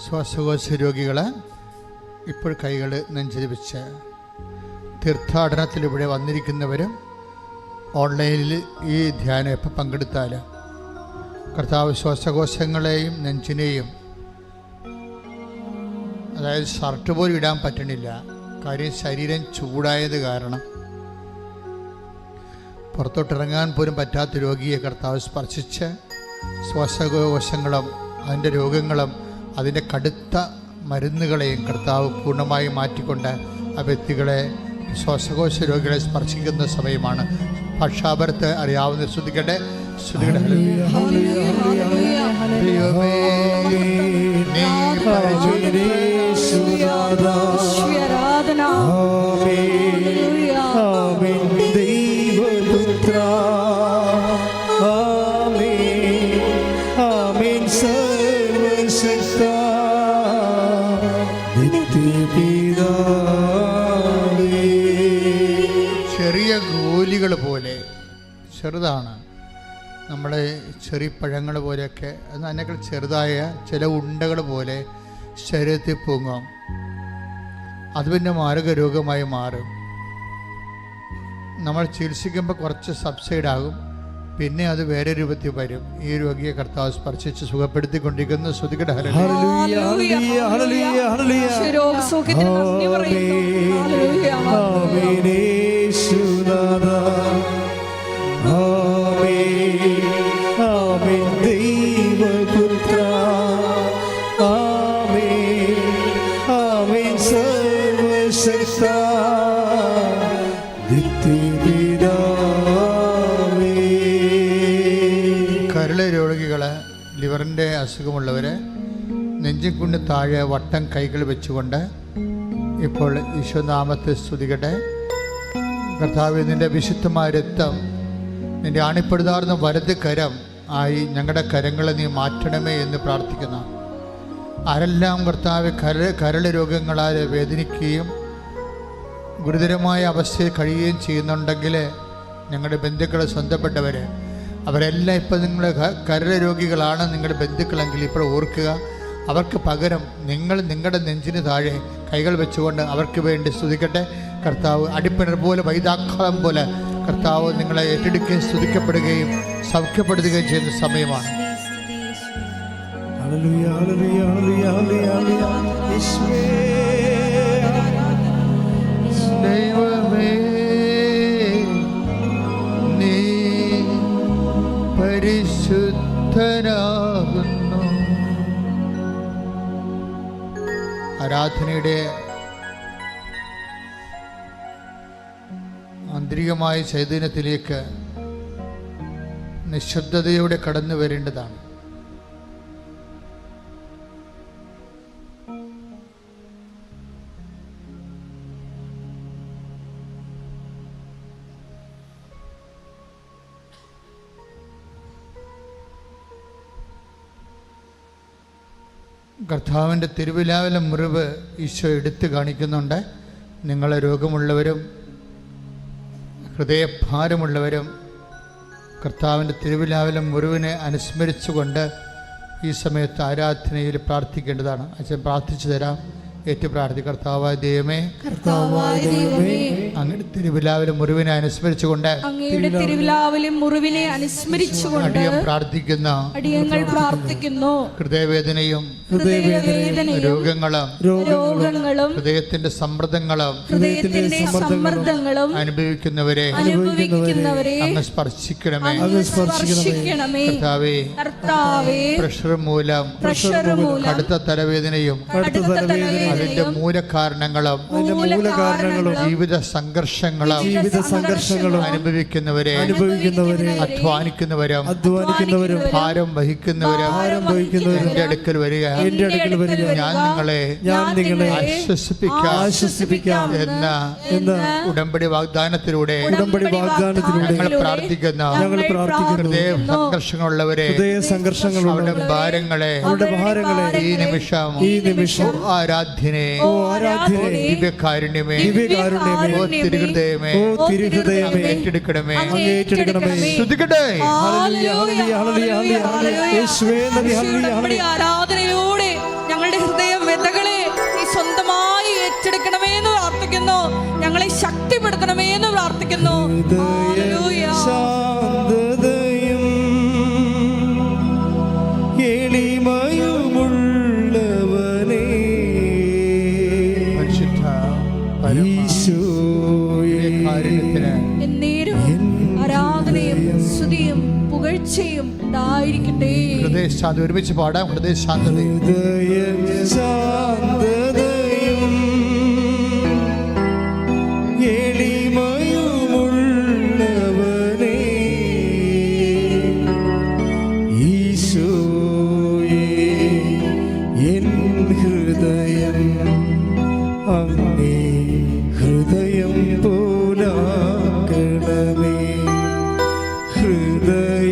ശ്വാസകോശ രോഗികൾ ഇപ്പോൾ കൈകൾ നെഞ്ചിൽ വെച്ച്, തീർത്ഥാടനത്തിലിവിടെ വന്നിരിക്കുന്നവരും ഓൺലൈനിൽ ഈ ധ്യാനം എപ്പോൾ പങ്കെടുത്താലും കർത്താവ് ശ്വാസകോശങ്ങളെയും നെഞ്ചിനെയും, അതായത് ഷർട്ട് പോലും ഇടാൻ പറ്റണില്ല, കാര്യം ശരീരം ചൂടായത് കാരണം പുറത്തോട്ടിറങ്ങാൻ പോലും പറ്റാത്ത രോഗിയെ കർത്താവ് സ്പർശിച്ച് ശ്വാസകോശങ്ങളും അതിൻ്റെ രോഗങ്ങളും അതിൻ്റെ കടുത്ത മരുന്നുകളെയും കർത്താവ് പൂർണ്ണമായി മാറ്റിക്കൊണ്ട് ആ വ്യക്തികളെ ശ്വാസകോശ രോഗികളെ സ്പർശിക്കുന്ന സമയമാണ്. പക്ഷാപരത്തെ അറിയാവുന്ന ശ്രദ്ധിക്കട്ടെ. ചെറിയ ഗോലികൾ പോലെ ചെറുതാണ്, നമ്മളെ ചെറിയ പഴങ്ങൾ പോലെയൊക്കെ, അത് അതിനേക്കാൾ ചെറുതായ ചില ഉണ്ടകൾ പോലെ ശരീരത്തിൽ പൊങ്ങും. അത് പിന്നെ മാരകരോഗമായി മാറും. നമ്മൾ ചികിത്സിക്കുമ്പോൾ കുറച്ച് സബ്സൈഡാകും, പിന്നെ അത് വേറെ രൂപത്തിൽ വരും. ഈ രോഗിയെ കർത്താവ് സ്പർശിച്ച് സുഖപ്പെടുത്തിക്കൊണ്ടിരിക്കുന്നു. ശ്രുതികട്ടെ. കരള് രോഗികള്, ലിവറിൻ്റെ അസുഖമുള്ളവർ നെഞ്ചിൻകുണ്ട് താഴെ വട്ടം കൈകൾ വെച്ചുകൊണ്ട് ഇപ്പോൾ ഈശോനാമത്തെ സ്തുതിക്കട്ടെ. കർത്താവേ, നിൻ്റെ വിശുദ്ധമായ രക്തം, നിൻ്റെ അണിപ്പെടുതാർന്ന വലത് കരം ആയി ഞങ്ങളുടെ കരങ്ങളെ നീ മാറ്റണമേ എന്ന് പ്രാർത്ഥിക്കുന്ന ആരെല്ലാം കർത്താവെ കരൾ രോഗങ്ങളാൽ വേദനിക്കുകയും ഗുരുതരമായ അവസ്ഥയിൽ കഴിയുകയും ചെയ്യുന്നുണ്ടെങ്കിൽ, ഞങ്ങളുടെ ബന്ധുക്കളെ സ്വന്തപ്പെട്ടവർ അവരെല്ലാം ഇപ്പോൾ നിങ്ങൾ കരൾ രോഗികളാണ് നിങ്ങളുടെ ബന്ധുക്കളെങ്കിൽ ഇപ്പോൾ ഓർക്കുക. അവർക്ക് പകരം നിങ്ങൾ നിങ്ങളുടെ നെഞ്ചിന് താഴെ കൈകൾ വെച്ചുകൊണ്ട് അവർക്ക് വേണ്ടി സ്തുതിക്കട്ടെ. കർത്താവ് അടിപ്പിണർ പോലെ വൈതാക്കാളം പോലെ കർത്താവ് നിങ്ങളെ ഏറ്റെടുക്കുകയും സ്തുതിക്കപ്പെടുകയും സൗഖ്യപ്പെടുത്തുകയും ചെയ്യുന്ന സമയമാണ്. ദൈവമേ, നീ പരിശുദ്ധനാകുന്നു. ആരാധനയുടെ ആന്തരികമായ ചൈതന്യത്തിലേക്ക് നിശബ്ദതയോടെ കടന്നു വരേണ്ടതാണ്. കർത്താവിൻ്റെ തിരുവിലാവിലെ മുറിവ് ഈശോ എടുത്തു കാണിക്കുന്നുണ്ട്. നിങ്ങളെ രോഗമുള്ളവരും ഹൃദയഭാരമുള്ളവരും കർത്താവിൻ്റെ തിരുവിലാവിലെ മുറിവിനെ അനുസ്മരിച്ചുകൊണ്ട് ഈ സമയത്ത് ആരാധനയിൽ പ്രാർത്ഥിക്കേണ്ടതാണ്. അച്ഛൻ പ്രാർത്ഥിച്ചു തരാം. ഏറ്റു പ്രാർത്ഥി. കർത്താവായ ദൈവമേ, അങ്ങയുടെ തിരുവിലാവിലെ മുറിവിനെ അനുസ്മരിച്ചുകൊണ്ട് അടിയൻ പ്രാർത്ഥിക്കുന്നു. ഹൃദയവേദനയും രോഗങ്ങളും ഹൃദയത്തിന്റെ സമ്മർദ്ദങ്ങളും അനുഭവിക്കുന്നവരെ അങ്ങ് സ്പർശിക്കണമേ. കർത്താവേ, പ്രഷർ മൂലം കടുത്ത തലവേദനയും അതിന്റെ മൂലകാരണങ്ങളും ജീവിത സംഘർഷങ്ങളും അനുഭവിക്കുന്നവരെ അധ്വാനിക്കുന്നവരും ഭാരം വഹിക്കുന്നവരും എന്റെ അടുക്കൽ വരിക. ഞാൻ നിങ്ങളെ ആശ്വസിപ്പിക്കാം എന്ന ഉടമ്പടി വാഗ്ദാനത്തിലൂടെ ഞങ്ങൾ പ്രാർത്ഥിക്കുന്ന ഹൃദയ സംഘർഷങ്ങളുള്ളവരെ അവരുടെ ഭാരങ്ങളെ ഈ നിമിഷം ആരാധ്യനെ ദിവ്യകാരുണ്യമേ ഏറ്റെടുക്കണമേ. ശ്രദ്ധിക്കട്ടെ. ആരാധനയിലൂടെ ഞങ്ങളുടെ ഹൃദയ വ്യതകളെ നീ സ്വന്തമായി ഏറ്റെടുക്കണമേ എന്ന് പ്രാർത്ഥിക്കുന്നു. ഞങ്ങളെ ശക്തിപ്പെടുത്തണമേ എന്ന് പ്രാർത്ഥിക്കുന്നു. ഹൃദയ ഹൃദയശാന്തി ഒരുമിച്ച് പാടാം. ഹൃദയശാന്തതയും ഹൃദയശാന്തതയും എളിമയുമുള്ളവനേ ഈശോയേ, എൻ ഹൃദയം അങ്ങേ ഹൃദയം പോലാക്കണമേ. ഹൃദയശാന്തതയും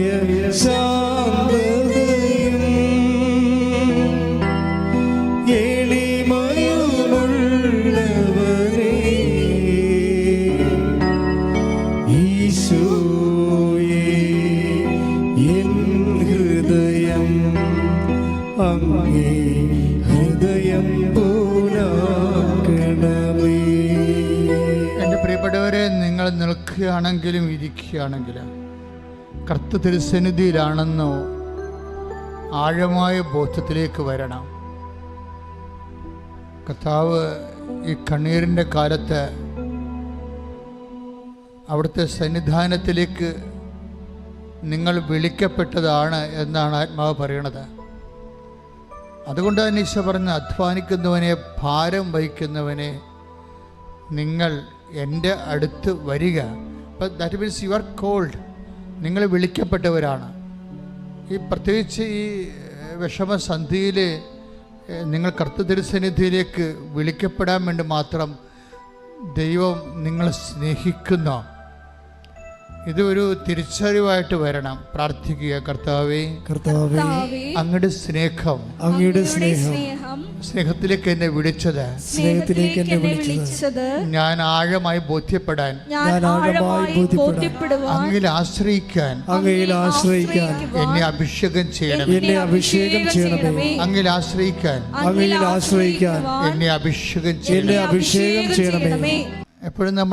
എളിമയുമുള്ളവനേ ഈശോയേ, എൻ ഹൃദയം അങ്ങേ ഹൃദയം പോലാക്കണമേ. എൻ്റെ പ്രിയപ്പെട്ടവരെ, നിങ്ങൾ നിൽക്കുകയാണെങ്കിലും ഇരിക്കുകയാണെങ്കിലും കർത്തൃ തിരുസന്നിധിയിലാണെന്നോ ആഴമായ ബോധത്തിലേക്ക് വരണം. കർത്താവ് ഈ കണ്ണീരിൻ്റെ കാലത്ത് അവിടുത്തെ സന്നിധാനത്തിലേക്ക് നിങ്ങൾ വിളിക്കപ്പെട്ടതാണ് എന്നാണ് ആത്മാവ് പറയണത്. അതുകൊണ്ട് തന്നെ ഈശോ പറഞ്ഞ, അധ്വാനിക്കുന്നവനെ, ഭാരം വഹിക്കുന്നവനെ, നിങ്ങൾ എൻ്റെ അടുത്ത് വരിക. അപ്പം that means you are called. നിങ്ങൾ വിളിക്കപ്പെട്ടവരാണ്. ഈ പ്രത്യേകിച്ച് ഈ വിഷമസന്ധിയിൽ നിങ്ങൾ കർത്തൃ തിരുസന്നിധിയിലേക്ക് വിളിക്കപ്പെടാൻ വേണ്ടി മാത്രം ദൈവം നിങ്ങളെ സ്നേഹിക്കുന്നു. ഇതൊരു തിരിച്ചറിവായിട്ട് വരണം. പ്രാർത്ഥിക്കുക, കർത്താവേ, കർത്താവേ, അങ്ങയുടെ സ്നേഹം, അങ്ങയുടെ സ്നേഹം, സ്നേഹത്തിലേക്ക് എന്നെ വിളിച്ചത്, സ്നേഹത്തിലേക്ക് എന്നെ വിളിച്ചത് ഞാൻ ആഴമായി ബോധ്യപ്പെടാൻ, അങ്ങയിൽ ആശ്രയിക്കാൻ, അങ്ങയിൽ ആശ്രയിക്കാൻ എന്നെ അഭിഷേകം ചെയ്യണം. എന്നെ അഭിഷേകം ചെയ്യണമേ. അങ്ങയിൽ ആശ്രയിക്കാൻ, അങ്ങയിൽ ആശ്രയിക്കാൻ എന്നെ അഭിഷേകം എന്നെ ചെയ്യണം. അഭിഷേകം ചെയ്യണമേ. എപ്പോഴും നമ്മൾ